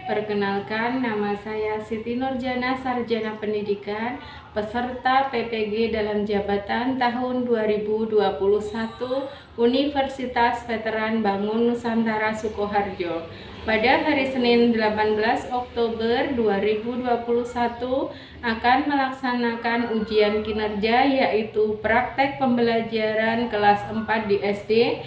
Perkenalkan, nama saya Siti Nurjana, Sarjana Pendidikan, peserta PPG dalam jabatan tahun 2021 Universitas Veteran Bangun Nusantara Sukoharjo. Pada hari Senin 18 Oktober 2021 akan melaksanakan ujian kinerja yaitu praktek pembelajaran kelas 4 di SD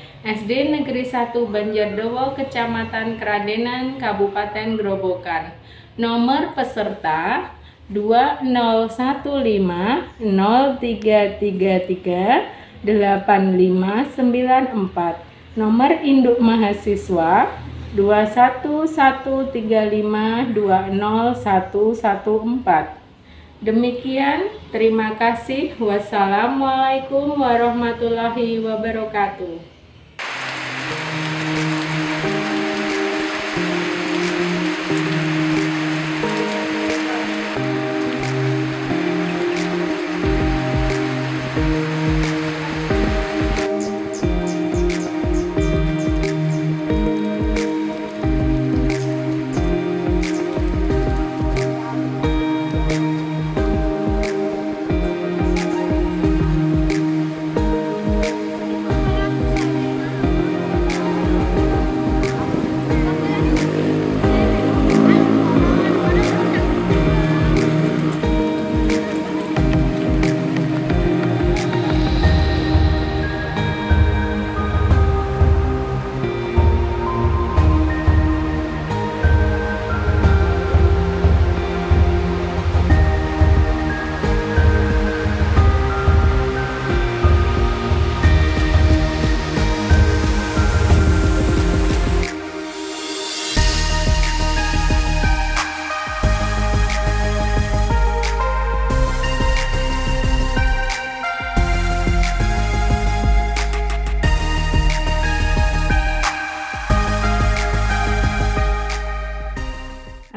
Negeri 1 Banjardowo, Kecamatan Kradenan, Kabupaten Grobogan. Nomor peserta 2015338594. Nomor induk mahasiswa 2113520114. Demikian, terima kasih. Wassalamualaikum warahmatullahi wabarakatuh.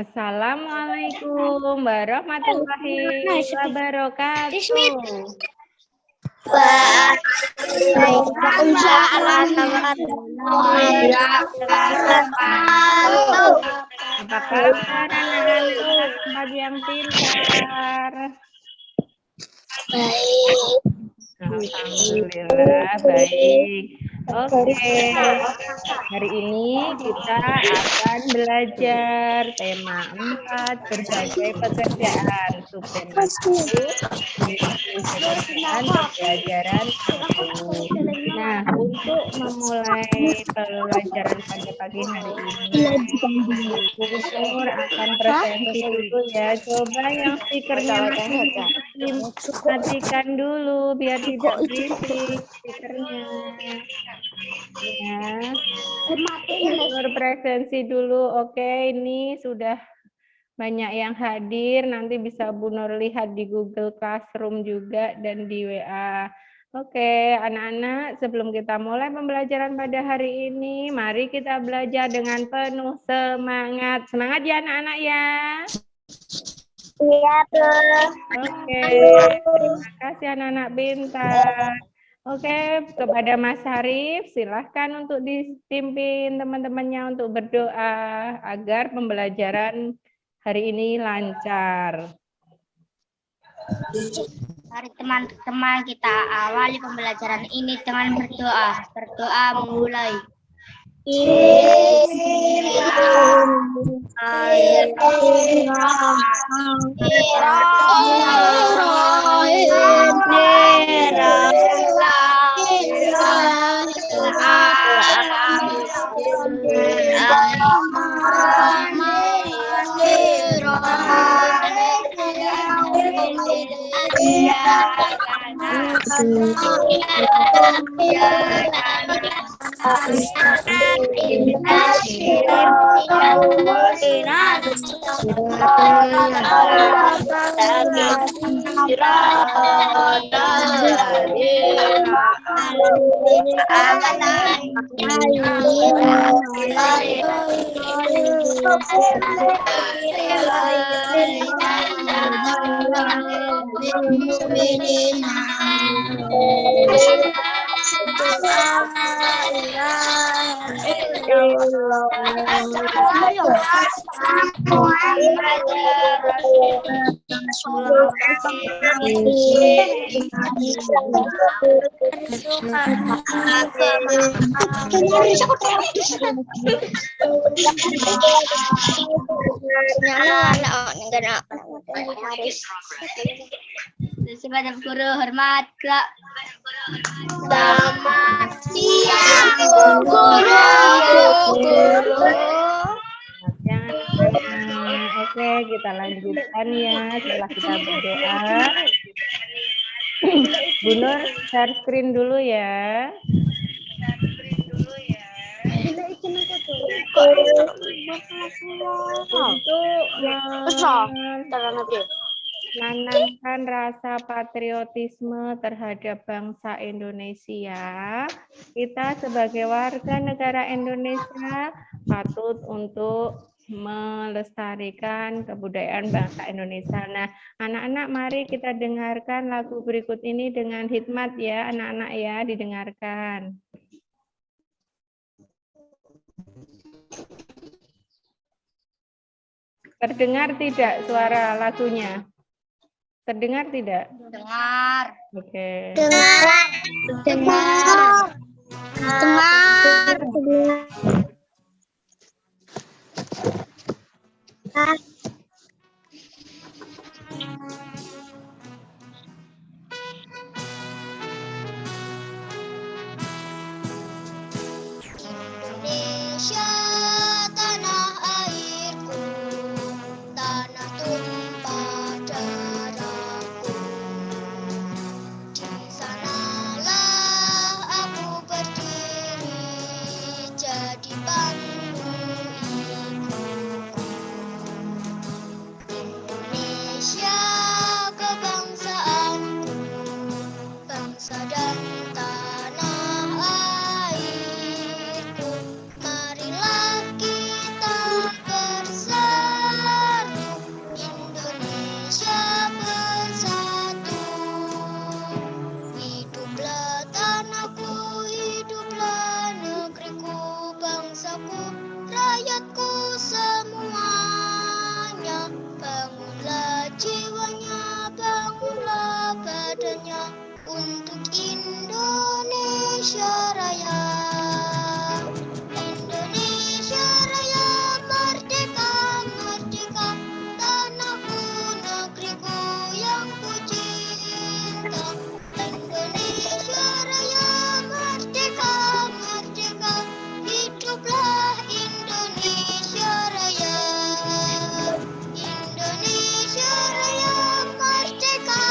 Assalamualaikum warahmatullahi wabarakatuh. Waalaikumsalam warahmatullahi wabarakatuh. Apa kabar anak-anak yang pintar? Baik. Alhamdulillah baik. Oke, hari ini kita akan belajar tema 4 berbagai pekerjaan. Subtema 1 pekerjaan pembelajaran 1. Nah, untuk memulai pelajaran pada pagi hari ini, Bu Nur akan presentasi dulu ya. Coba yang speakernya matikan dulu biar tidak berisik speakernya. Ya, berpresensi dulu. Oke, ini sudah banyak yang hadir. Nanti bisa Bu Nur lihat di Google Classroom juga dan di WA. Oke, anak-anak, sebelum kita mulai pembelajaran pada hari ini, mari kita belajar dengan penuh semangat. Semangat ya anak-anak ya. Iya, Bu. Oke, terima kasih anak-anak pintar. Oke, kepada Mas Harif, silahkan untuk dipimpin teman-temannya untuk berdoa agar pembelajaran hari ini lancar. Mari teman-teman kita awali pembelajaran ini dengan berdoa. Berdoa mulai. Kepada guru hormat, Kak. Selamat siang, guru. Oke, kita lanjutkan ya setelah kita berdoa. Bu Nur, share screen dulu ya. Untuk menanamkan rasa patriotisme terhadap bangsa Indonesia, kita sebagai warga negara Indonesia patut untuk melestarikan kebudayaan bangsa Indonesia. Nah, anak-anak mari kita dengarkan lagu berikut ini dengan hikmat ya, anak-anak ya, didengarkan. Terdengar tidak suara lagunya? Terdengar tidak? Dengar. Oke. Dengar. Indonesia tanah airku, tanah tumpah darahku. Di sanalah aku berdiri jadi bangku ibuku. Indonesia kebangsaanku, bangsa dan tanah airku. Marilah kita bersatu, Indonesia bersatu. Hiduplah tanahku, hiduplah negeriku, bangsaku, rakyatku semuanya. Bangunlah jiwanya, bangunlah badannya untuk Indonesia Raya. Indonesia Raya merdeka, merdeka, tanahku, negeriku yang ku cinta. Indonesia Raya merdeka, merdeka, hiduplah Indonesia Raya. Indonesia Raya merdeka,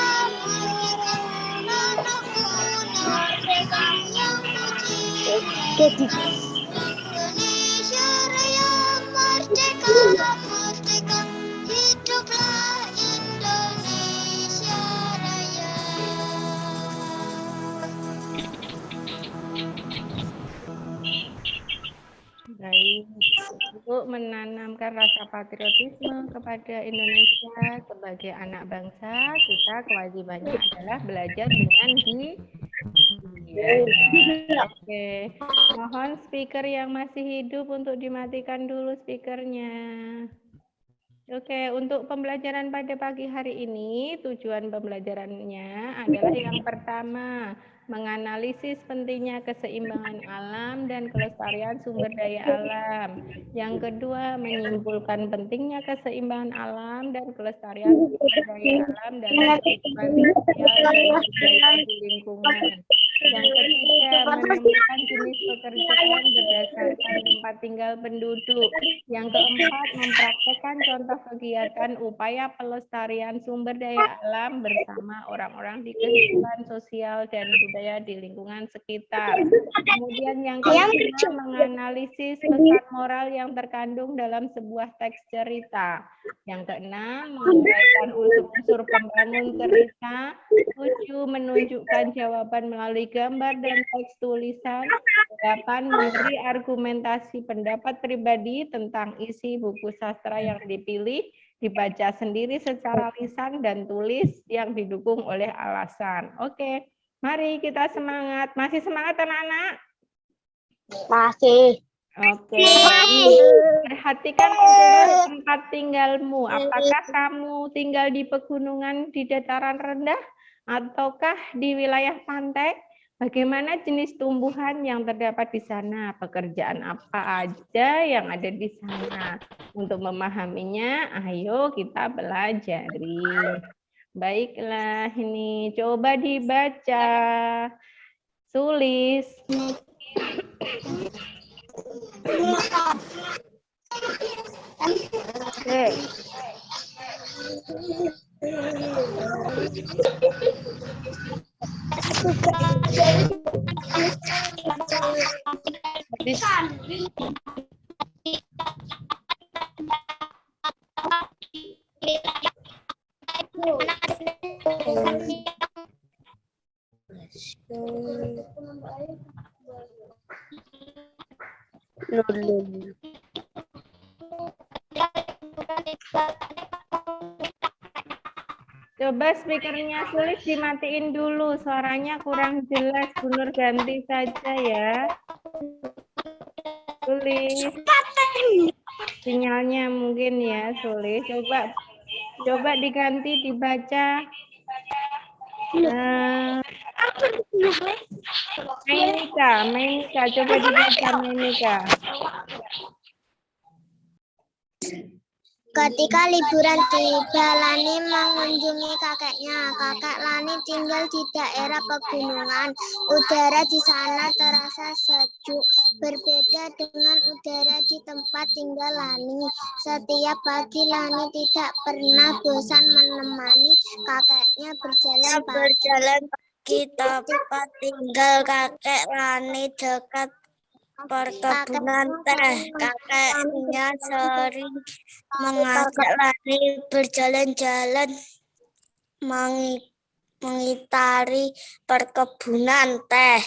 merdeka, tanahku, negeriku yang ku cinta. Indonesia Raya merdeka, merdeka, hiduplah Indonesia Raya. Baik, untuk menanamkan rasa patriotisme kepada Indonesia sebagai anak bangsa, kita kewajibannya adalah belajar dengan Oke, mohon speaker yang masih hidup untuk dimatikan dulu speakernya. Oke, untuk pembelajaran pada pagi hari ini, tujuan pembelajarannya adalah yang pertama, menganalisis pentingnya keseimbangan alam dan kelestarian sumber daya alam. Yang kedua, menyimpulkan pentingnya keseimbangan alam dan kelestarian sumber daya alam dalam kehidupan sosial dan budaya di lingkungan. Yang ketiga, menemukan jenis pekerjaan berdasarkan tempat tinggal penduduk. Yang keempat, mempraktekkan contoh kegiatan upaya pelestarian sumber daya alam bersama orang-orang di kehidupan sosial dan budaya di lingkungan sekitar. Kemudian yang kelima, menganalisis pesan moral yang terkandung dalam sebuah teks cerita. Yang keenam, menguraikan unsur-unsur pembangun cerita. 7, menunjukkan jawaban melalui gambar dan teks tulisan. 8, memberi argumentasi pendapat pribadi tentang isi buku sastra yang dipilih, dibaca sendiri secara lisan dan tulis yang didukung oleh alasan. Oke, mari kita semangat. Masih semangat anak-anak? Masih. Oke, ini perhatikan untuk tempat tinggalmu. Apakah kamu tinggal di pegunungan di dataran rendah ataukah di wilayah pantai? Bagaimana jenis tumbuhan yang terdapat di sana? Pekerjaan apa aja yang ada di sana? Untuk memahaminya, ayo kita pelajari. Baiklah, ini coba dibaca. Tulis. Oke. Coba speakernya Sulis dimatiin dulu, suaranya kurang jelas. Bu Nur ganti saja ya. Sulis. Sinyalnya mungkin ya, Sulis. Coba diganti, dibaca. Mainika, coba dibaca Mainika. Ketika liburan tiba, Lani mengunjungi kakeknya. Kakek Lani tinggal di daerah pegunungan. Udara di sana terasa sejuk, berbeda dengan udara di tempat tinggal Lani. Setiap pagi Lani tidak pernah bosan menemani kakeknya berjalan pagi. Tempat tinggal kakek Lani dekat perkebunan teh. Kakeknya sering mengajak Lani berjalan-jalan mengitari perkebunan teh.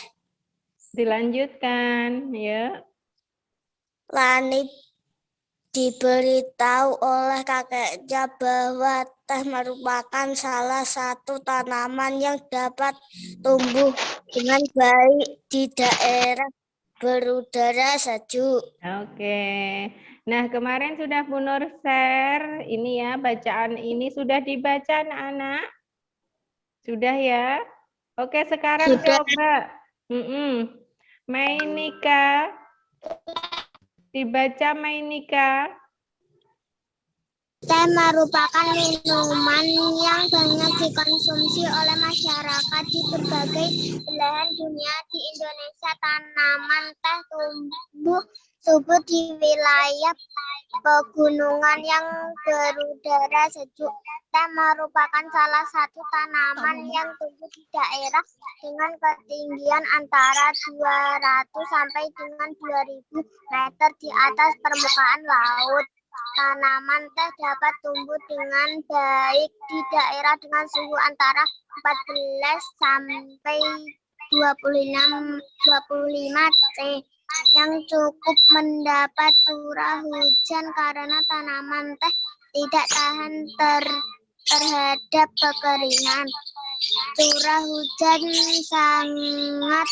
Dilanjutkan, ya. Lani diberitahu oleh kakeknya bahwa teh merupakan salah satu tanaman yang dapat tumbuh dengan baik di daerah berudara sejuk. Oke. Nah, kemarin sudah Bu Nur share ini ya, bacaan ini sudah dibaca anak-anak? Sudah ya? Oke, sekarang Sudah. coba. Mainika. Dibaca Mainika. Teh merupakan minuman yang banyak dikonsumsi oleh masyarakat di berbagai belahan dunia. Di Indonesia, tanaman teh tumbuh subur di wilayah pegunungan yang berudara sejuk. Teh merupakan salah satu tanaman yang tumbuh di daerah dengan ketinggian antara 200 sampai dengan 2000 meter di atas permukaan laut. Tanaman teh dapat tumbuh dengan baik di daerah dengan suhu antara 14 sampai 25 C yang cukup mendapat curah hujan karena tanaman teh tidak tahan terhadap kekeringan. Curah hujan sangat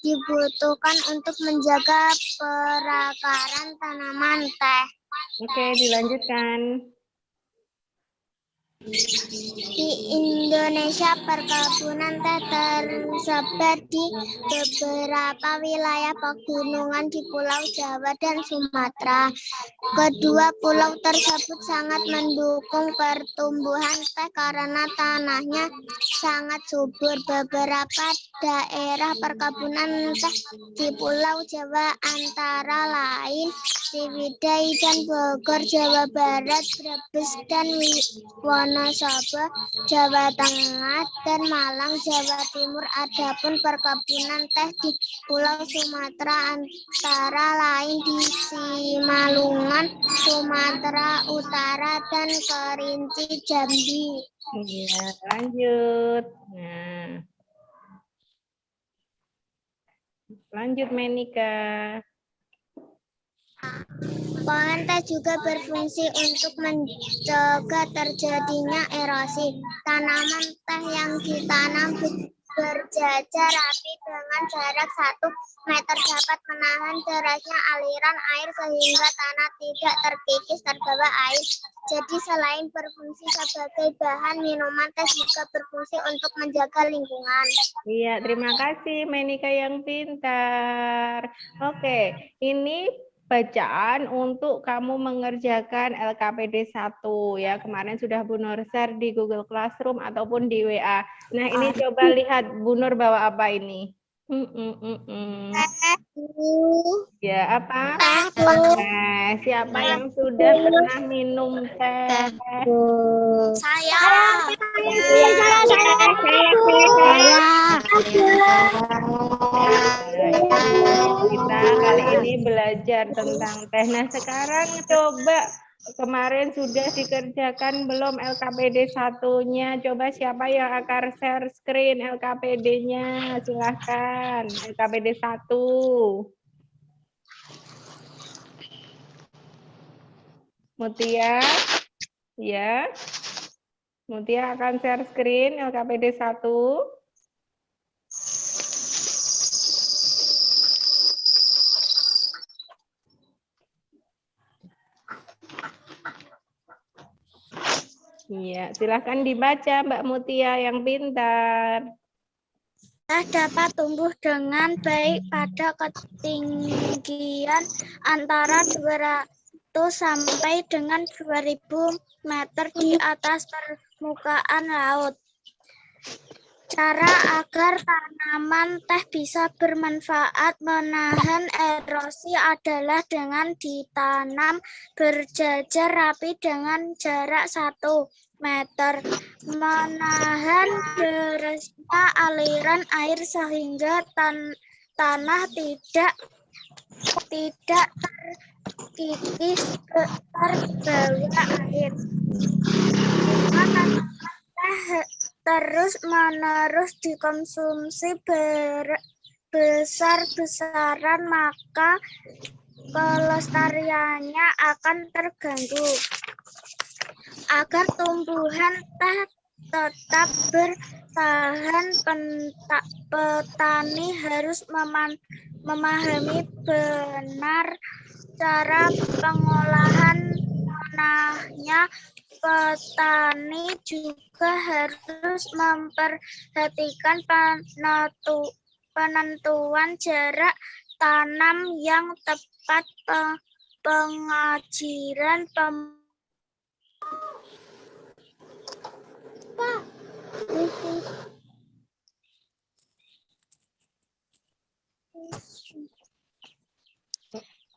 dibutuhkan untuk menjaga perakaran tanaman teh. Oke, dilanjutkan. Di Indonesia, perkebunan teh tersebar di beberapa wilayah pegunungan di Pulau Jawa dan Sumatera. Kedua pulau tersebut sangat mendukung pertumbuhan teh karena tanahnya sangat subur. Beberapa daerah perkebunan teh di Pulau Jawa antara lain Ciwidey dan Bogor, Jawa Barat, Brebes dan Wonosobo, Jawa Tengah, dan Malang, Jawa Timur. Adapun perkebunan teh di Pulau Sumatera antara lain di Simalungun, Sumatera Utara, dan Kerinci, Jambi. Iya, lanjut. Nah, lanjut Menika. Pohon teh juga berfungsi untuk mencegah terjadinya erosi. Tanaman teh yang ditanam berjajar rapi dengan jarak 1 meter dapat menahan derasnya aliran air sehingga tanah tidak terkikis terbawa air. Jadi selain berfungsi sebagai bahan minuman, teh juga berfungsi untuk menjaga lingkungan. Iya, terima kasih Menika yang pintar. Oke, ini bacaan untuk kamu mengerjakan LKPD 1 ya. Kemarin sudah Bu Nur share di Google Classroom ataupun di WA. Nah, ini coba lihat Bu Nur bawa apa ini? Ya, apa? Teh. Siapa yang sudah pernah minum teh? Saya. Kita kali ini belajar tentang teh. Nah, sekarang coba kemarin sudah dikerjakan belum LKPD 1-nya? Coba siapa yang akan share screen LKPD-nya? Silahkan, LKPD 1. Mutia, ya. Mutia akan share screen LKPD 1. Iya, silahkan dibaca Mbak Mutia yang pintar. Teh dapat tumbuh dengan baik pada ketinggian antara 200 sampai dengan 2000 meter di atas permukaan laut. Cara agar tanaman teh bisa bermanfaat menahan erosi adalah dengan ditanam berjajar rapi dengan jarak 1 meter, menahan derasnya aliran air sehingga tanah tidak terkikis terbawa air. Terus-menerus dikonsumsi besar-besaran, maka kelestariannya akan terganggu. Agar tumbuhan teh tetap bertahan, petani harus memahami benar cara pengolahan tanahnya. Petani juga harus memperhatikan penentuan jarak tanam yang tepat. Pengajaran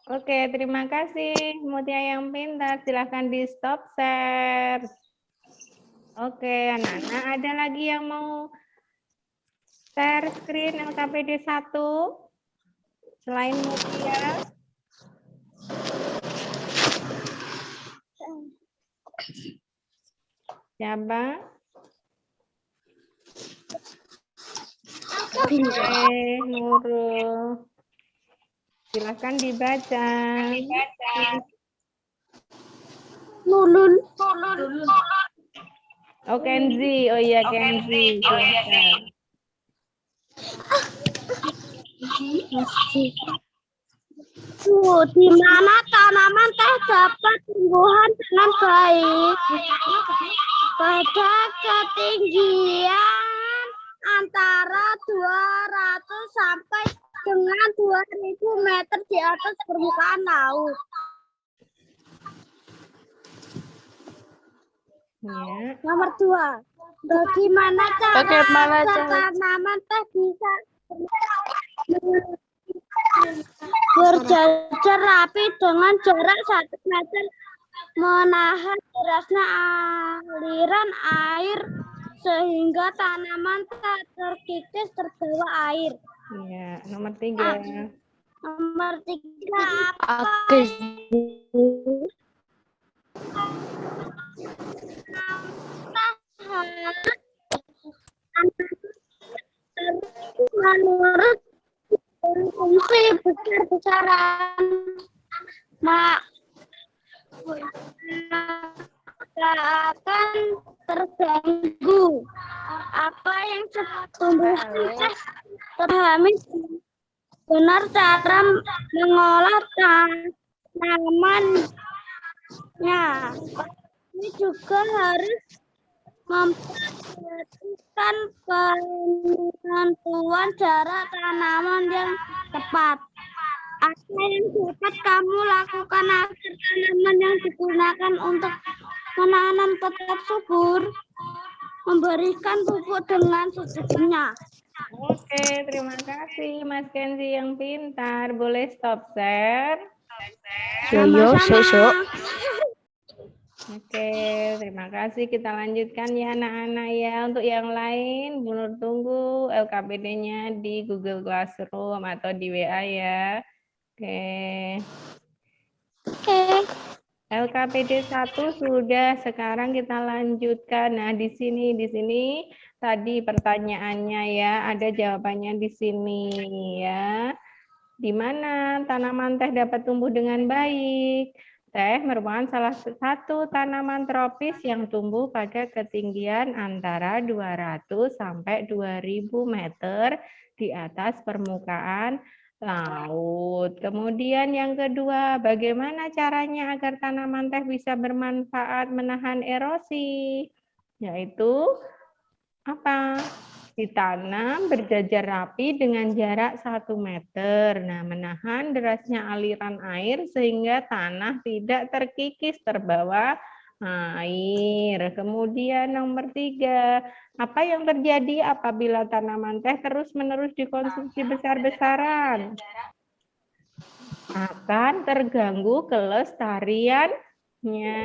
Oke, terima kasih Mutia yang pintar. Silahkan di stop share. Oke, anak-anak ada lagi yang mau share screen LKPD 1 selain Mutia? Siapa? Oke, Nurul. Silakan dibaca. Nulun. Oh, Kenzi. Oh iya, Kenzi. Silakan. Di mana tanaman teh dapat tumbuhan dengan baik pada ketinggian antara 200 sampai dengan 2000 meter di atas permukaan laut. Ya. Nomor 2. Bagaimana cara tanaman teh bisa berjajar rapi dengan jarak 1 meter, menahan derasnya aliran air sehingga tanaman tak terkikis terbawa air. Ya, nomor 3. Nomor 3 apa? Menurut fungsi besar-besaran akan terganggu. Apa yang tumbuhan terhamis benar cara mengolah tanamannya. Ini juga harus memperhatikan penentuan jarak tanaman yang tepat. Apa yang dapat kamu lakukan agar tanaman yang digunakan untuk menanam tetap subur? Memberikan pupuk dengan secukupnya. Oke, terima kasih Mas Kenzi yang pintar. Boleh stop share? Sama-sama. Oke, terima kasih. Kita lanjutkan ya anak-anak ya. Untuk yang lain, Bu Nur tunggu LKPD-nya di Google Classroom atau di WA ya. Oke. LKPD 1 sudah, sekarang kita lanjutkan. Nah, di sini tadi pertanyaannya ya, ada jawabannya di sini ya. Di mana tanaman teh dapat tumbuh dengan baik? Teh merupakan salah satu tanaman tropis yang tumbuh pada ketinggian antara 200 sampai 2000 meter di atas permukaan laut. Kemudian yang kedua, bagaimana caranya agar tanaman teh bisa bermanfaat menahan erosi? Yaitu apa? Ditanam berjajar rapi dengan jarak 1 meter. Nah, menahan derasnya aliran air sehingga tanah tidak terkikis terbawa air. Kemudian nomor 3, apa yang terjadi apabila tanaman teh terus-menerus dikonsumsi besar-besaran? Akan terganggu kelestariannya.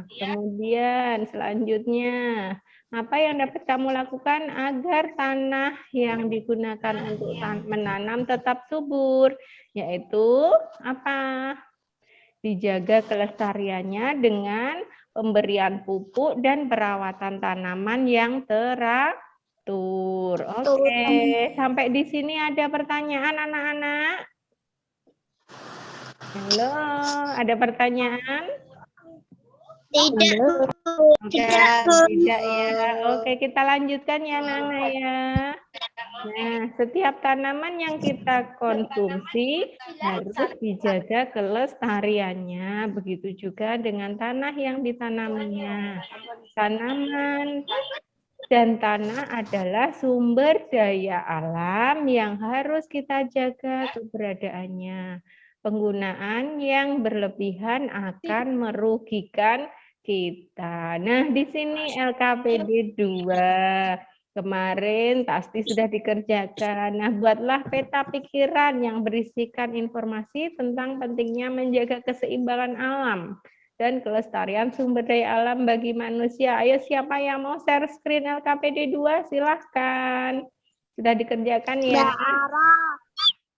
Kemudian selanjutnya, apa yang dapat kamu lakukan agar tanah yang digunakan untuk menanam tetap subur? Yaitu apa? Dijaga kelestariannya dengan pemberian pupuk dan perawatan tanaman yang teratur. Oke, sampai di sini ada pertanyaan anak-anak? Halo, ada pertanyaan? Tidak. Tidak ya. Oke, kita lanjutkan ya Nana ya. Nah, setiap tanaman yang kita konsumsi harus dijaga kelestariannya. Begitu juga dengan tanah yang ditanaminya. Tanaman dan tanah adalah sumber daya alam yang harus kita jaga keberadaannya. Penggunaan yang berlebihan akan merugikan kita. Nah, di sini LKPD 2. Kemarin pasti sudah dikerjakan. Nah, buatlah peta pikiran yang berisikan informasi tentang pentingnya menjaga keseimbangan alam dan kelestarian sumber daya alam bagi manusia. Ayo, siapa yang mau share screen LKPD 2? Silahkan. Sudah dikerjakan ya? Mbak Ara.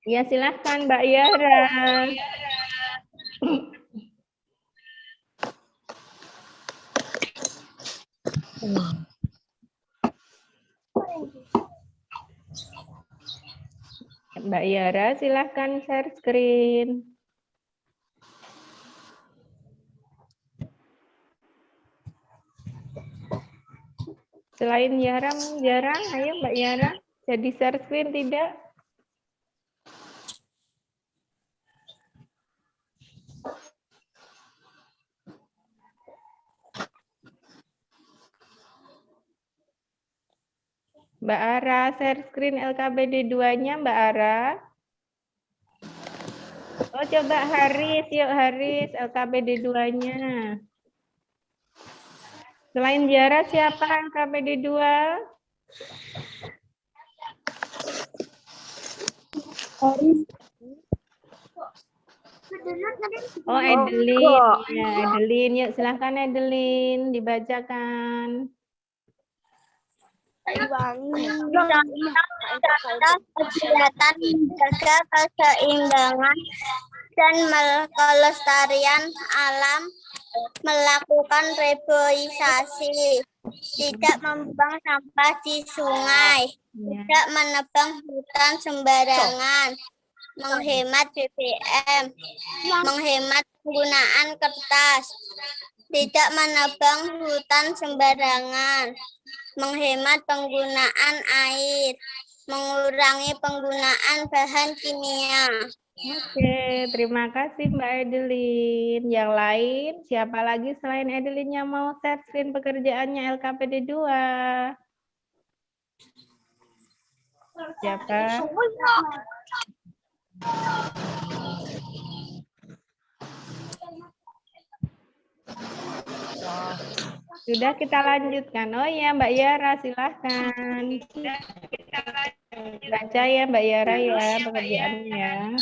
Ya, silahkan Mbak Yara. Mbak Yara, silahkan share screen. Selain Yara, ayo Mbak Yara. Jadi share screen tidak? Mbak Ara, share screen LKPD 2-nya Mbak Ara. Oh, coba Haris, yuk Haris, LKPD 2-nya. Selain Yara, siapa LKPD 2? Oh, Edelin. Ya, Edelin. Yuk, silahkan Edelin. Dibacakan. Kegiatan menjaga keseimbangan dan kelestarian alam, melakukan reboisasi, tidak membuang sampah di sungai, tidak menebang hutan sembarangan, menghemat BBM, menghemat penggunaan kertas, Tidak menebang hutan sembarangan, menghemat penggunaan air, mengurangi penggunaan bahan kimia. Oke, terima kasih Mbak Edelin. Yang lain, siapa lagi selain Edelin yang mau share screen pekerjaannya LKPD 2? Siapa? Sudah kita lanjutkan. Oh ya, Mbak Yara, silahkan. Baca ya Mbak Yara ya pekerjaannya ya.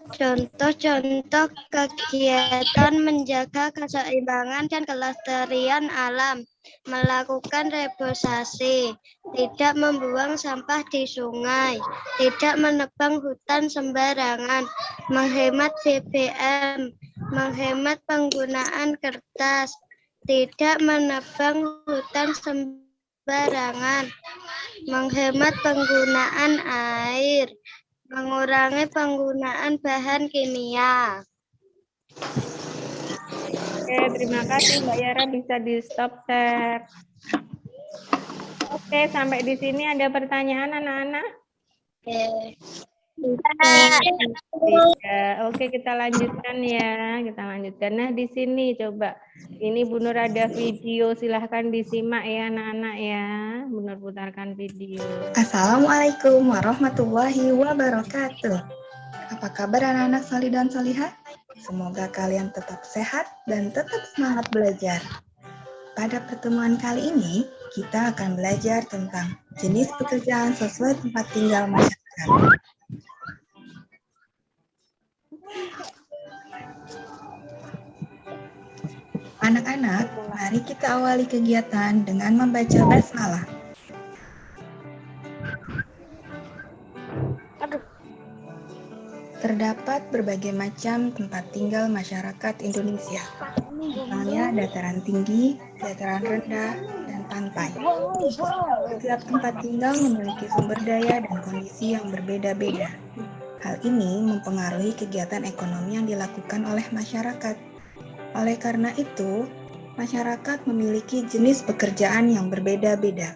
Contoh-contoh kegiatan menjaga keseimbangan dan kelestarian alam, melakukan reforestasi, tidak membuang sampah di sungai, tidak menebang hutan sembarangan, menghemat BBM, menghemat penggunaan kertas, tidak menebang hutan sembarangan, menghemat penggunaan air, mengurangi penggunaan bahan kimia. Oke, terima kasih Mbak Yara, bisa di stop share. Oke, sampai di sini ada pertanyaan anak-anak? Tidak. Oke, kita lanjutkan ya. Kita lanjutkan. Nah, di sini coba. Ini Bu Nur ada video, silahkan disimak ya anak-anak ya. Bu Nur putarkan video. Assalamualaikum warahmatullahi wabarakatuh. Apa kabar anak-anak salih dan salihah? Semoga kalian tetap sehat dan tetap semangat belajar. Pada pertemuan kali ini, kita akan belajar tentang jenis pekerjaan sesuai tempat tinggal masyarakat. Anak-anak, mari kita awali kegiatan dengan membaca basmalah. Terdapat berbagai macam tempat tinggal masyarakat Indonesia, misalnya dataran tinggi, dataran rendah, dan pantai. Setiap tempat tinggal memiliki sumber daya dan kondisi yang berbeda-beda. Hal ini mempengaruhi kegiatan ekonomi yang dilakukan oleh masyarakat. Oleh karena itu, masyarakat memiliki jenis pekerjaan yang berbeda-beda.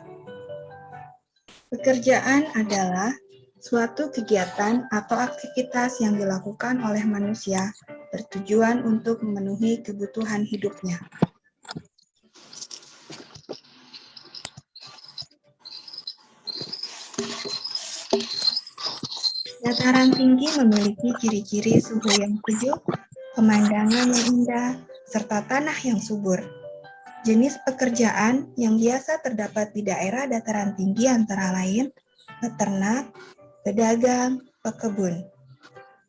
Pekerjaan adalah suatu kegiatan atau aktivitas yang dilakukan oleh manusia bertujuan untuk memenuhi kebutuhan hidupnya. Dataran tinggi memiliki ciri-ciri suhu yang sejuk, pemandangan yang indah, serta tanah yang subur. Jenis pekerjaan yang biasa terdapat di daerah dataran tinggi antara lain peternak, pedagang, pekebun.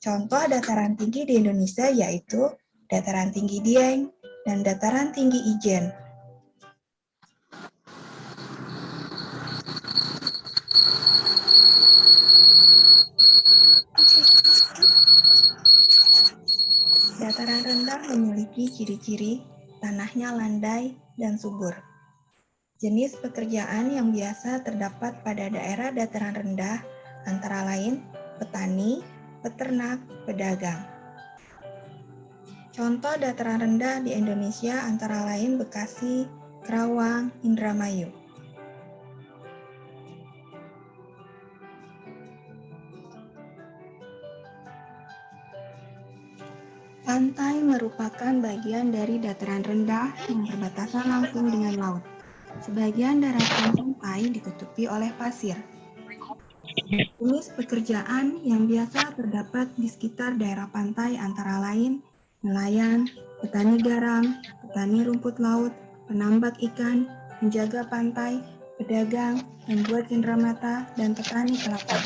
Contoh dataran tinggi di Indonesia yaitu dataran tinggi Dieng dan dataran tinggi Ijen. Dataran rendah memiliki ciri-ciri tanahnya landai dan subur. Jenis pekerjaan yang biasa terdapat pada daerah dataran rendah antara lain petani, peternak, pedagang. Contoh dataran rendah di Indonesia antara lain Bekasi, Kerawang, Indramayu. Pantai merupakan bagian dari dataran rendah yang berbatasan langsung dengan laut. Sebagian daratan pantai ditutupi oleh pasir. Jenis pekerjaan yang biasa terdapat di sekitar daerah pantai antara lain nelayan, petani garam, petani rumput laut, penambak ikan, penjaga pantai, pedagang, pembuat cenderamata, dan petani kelapa.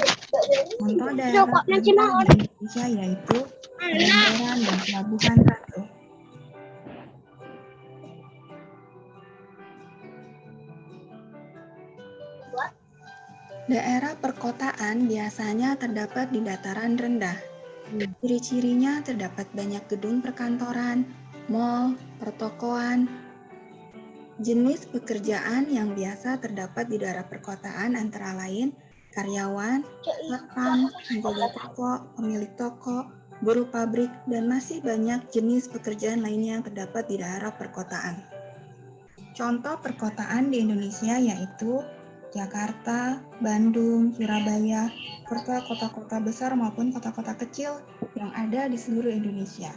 Contoh daerah pantai di Indonesia yaitu Pangandaran dan Pelabuhan Ratu. Daerah perkotaan biasanya terdapat di dataran rendah. Ciri-cirinya terdapat banyak gedung perkantoran, mal, pertokoan. Jenis pekerjaan yang biasa terdapat di daerah perkotaan antara lain karyawan, satpam, penjaga toko, pemilik toko, buruh pabrik, dan masih banyak jenis pekerjaan lainnya yang terdapat di daerah perkotaan. Contoh perkotaan di Indonesia yaitu Jakarta, Bandung, Surabaya, serta kota-kota besar maupun kota-kota kecil yang ada di seluruh Indonesia.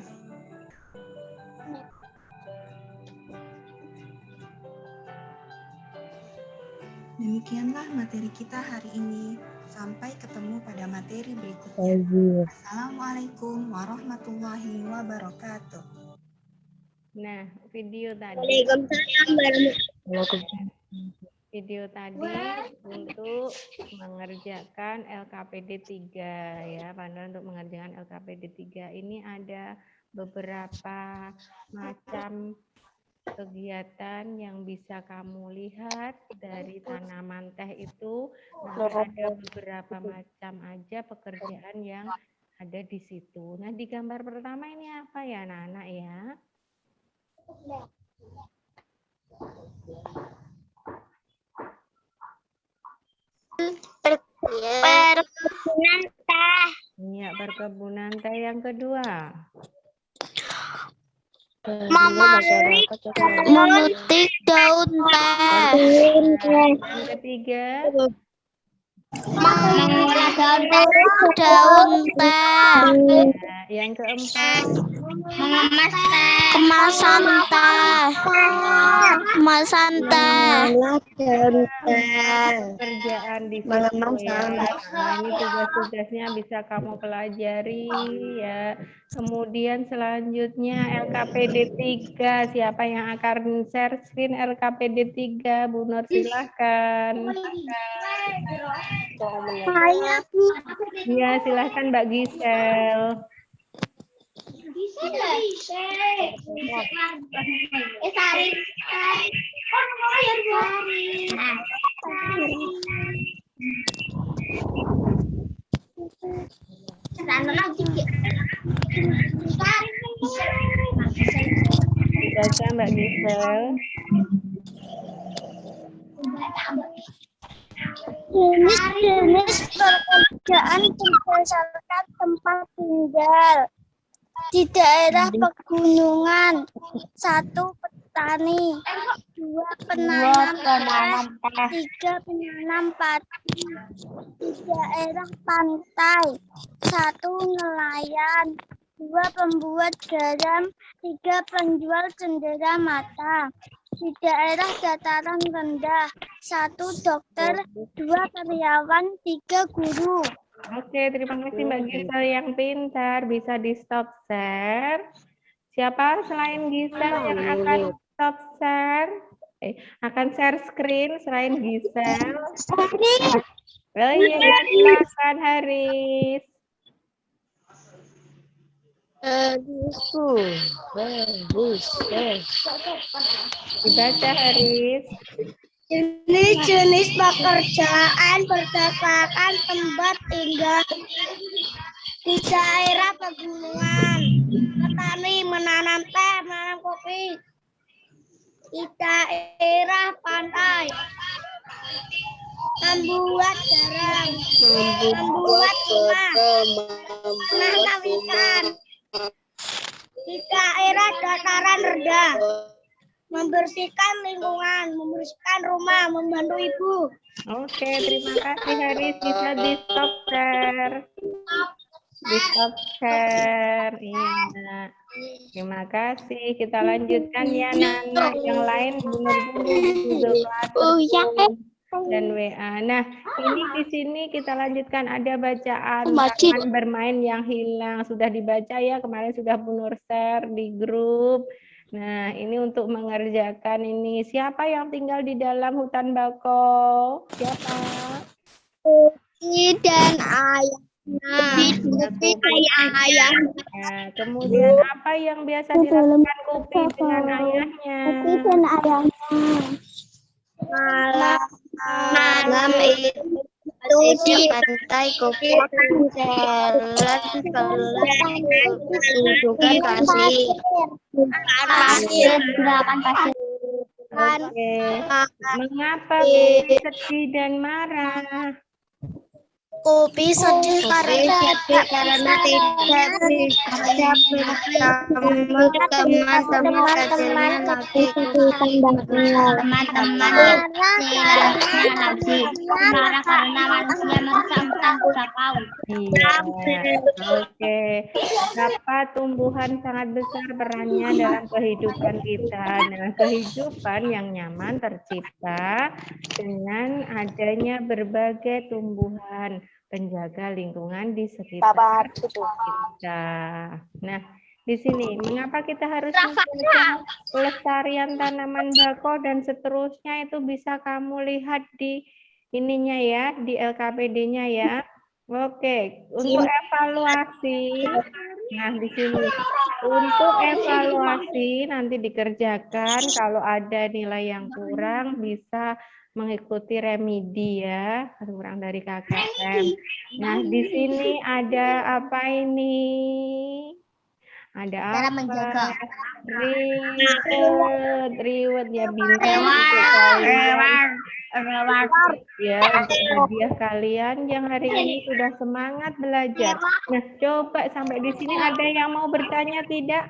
Demikianlah materi kita hari ini. Sampai ketemu pada materi berikutnya. Assalamualaikum warahmatullahi wabarakatuh. Nah, video tadi untuk mengerjakan LKPD 3 ya, panduan untuk mengerjakan LKPD 3 ini ada beberapa macam kegiatan yang bisa kamu lihat dari tanaman teh itu. Nanti ada beberapa macam aja pekerjaan yang ada di situ. Nah, di gambar pertama ini apa ya, anak-anak ya? Perkebunan teh. Iya, perkebunan teh. Yang kedua. Memetik daun teh. Yang ketiga. Mengolah daun teh. Yang keempat. Mengemas teh. Kemasan teh. Kemasan teh. Pekerjaan di situ ya. Nah, ini tugas-tugasnya bisa kamu pelajari ya. Kemudian selanjutnya LKPD 3. Siapa yang akan share screen LKPD 3? Bu Nur silahkan. Saya Bu. Ya, silahkan Mbak Gisel. Baca Mbak Gisel. Jenis-jenis pekerjaan berdasarkan tempat tinggal. Di daerah pegunungan, 1 petani, 2 penanam teh, 3 penanam padi. Di daerah pantai, 1 nelayan, 2 pembuat garam, 3 penjual cendera mata. Di daerah dataran rendah, 1 dokter, 2 karyawan, 3 guru. Oke, terima kasih Mbak Gisel yang pintar. Bisa di stop share. Siapa selain Gisel yang akan stop share? Akan share screen selain Gisel? Oh iya, silakan Haris. Dibaca Haris. Jenis-jenis pekerjaan berdasarkan tempat tinggal. Di daerah pegunungan, petani menanam teh, menanam kopi. Di daerah pantai, membuat garam, membuat rumah, menanam ikan. Di daerah dataran rendah, membersihkan lingkungan, membersihkan rumah, membantu ibu. Oke, terima kasih Haris. Bisa di stop share. Di stop share. Iya. Terima kasih. Kita lanjutkan ya anak-anak yang lain. Benar-benar di Google Classroom dan WA. Nah, ini di sini kita lanjutkan ada bacaan taman bermain yang hilang. Sudah dibaca ya, kemarin sudah Bu Nur share di grup. Nah, ini untuk mengerjakan ini. Siapa yang tinggal di dalam hutan bako? Siapa? Kupi dan ayahnya. Ayah. Nah, kemudian apa yang biasa dilakukan Kupi dengan ayahnya? Kupi dan ayahnya. Malam itu di pantai Kupi jalan keluar kasih. Pasir. Oke. Mengapa Kupi sedih dan marah? Kopi sedih karena tidak bisa bertemu teman-teman lagi Teman-teman silangnya lagi marah karena manusia merusak hutan bakau. Iya, oke. Betapa tumbuhan sangat besar perannya dalam kehidupan kita. Nah, kehidupan yang nyaman tercipta dengan adanya berbagai tumbuhan penjaga lingkungan di sekitar kita. Nah, di sini mengapa kita harus menjaga pelestarian tanaman bakau dan seterusnya itu bisa kamu lihat di ininya ya, di LKPD-nya ya. Oke, untuk evaluasi, nah di sini untuk evaluasi nanti dikerjakan kalau ada nilai yang kurang bisa mengikuti remedi ya, kurang dari KKM. Nah di sini ada apa ini? Ada Cara apa? menjaga. Reward ya bintang untuk kalian. Ya, untuk hadiah kalian yang hari ini sudah semangat belajar. Nah, coba sampai di sini ada yang mau bertanya tidak?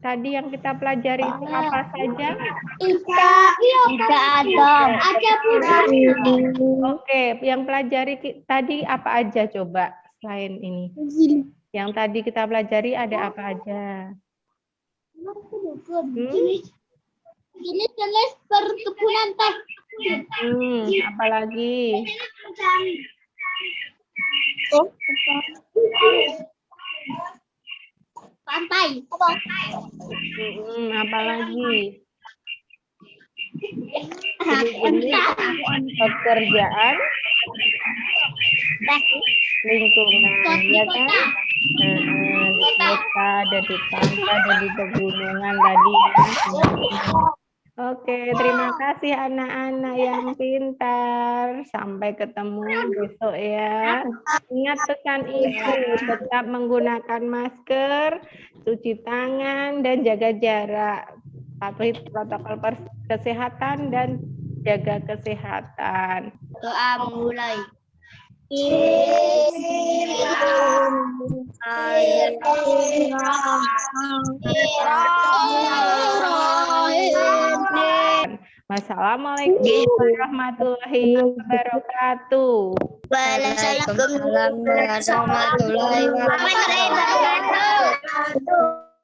Tadi yang kita pelajari itu apa saja? Tidak ada. Oke, yang pelajari tadi apa aja coba selain ini? Yang tadi kita pelajari ada apa aja? Ini tulis perkebunan teh. Apalagi? Pantai. Apalagi? Pekerjaan lingkungan, ya kan? Di kota, ada di pantai, ada di pegunungan tadi. Oke, terima kasih anak-anak yang pintar. Sampai ketemu besok ya. Ingat pesan ibu, tetap menggunakan masker, cuci tangan, dan jaga jarak. Patuhi protokol kesehatan dan jaga kesehatan. Doa mulai. Wassalamualaikum warahmatullahi wabarakatuh. Waalaikumsalam warahmatullahi wabarakatuh.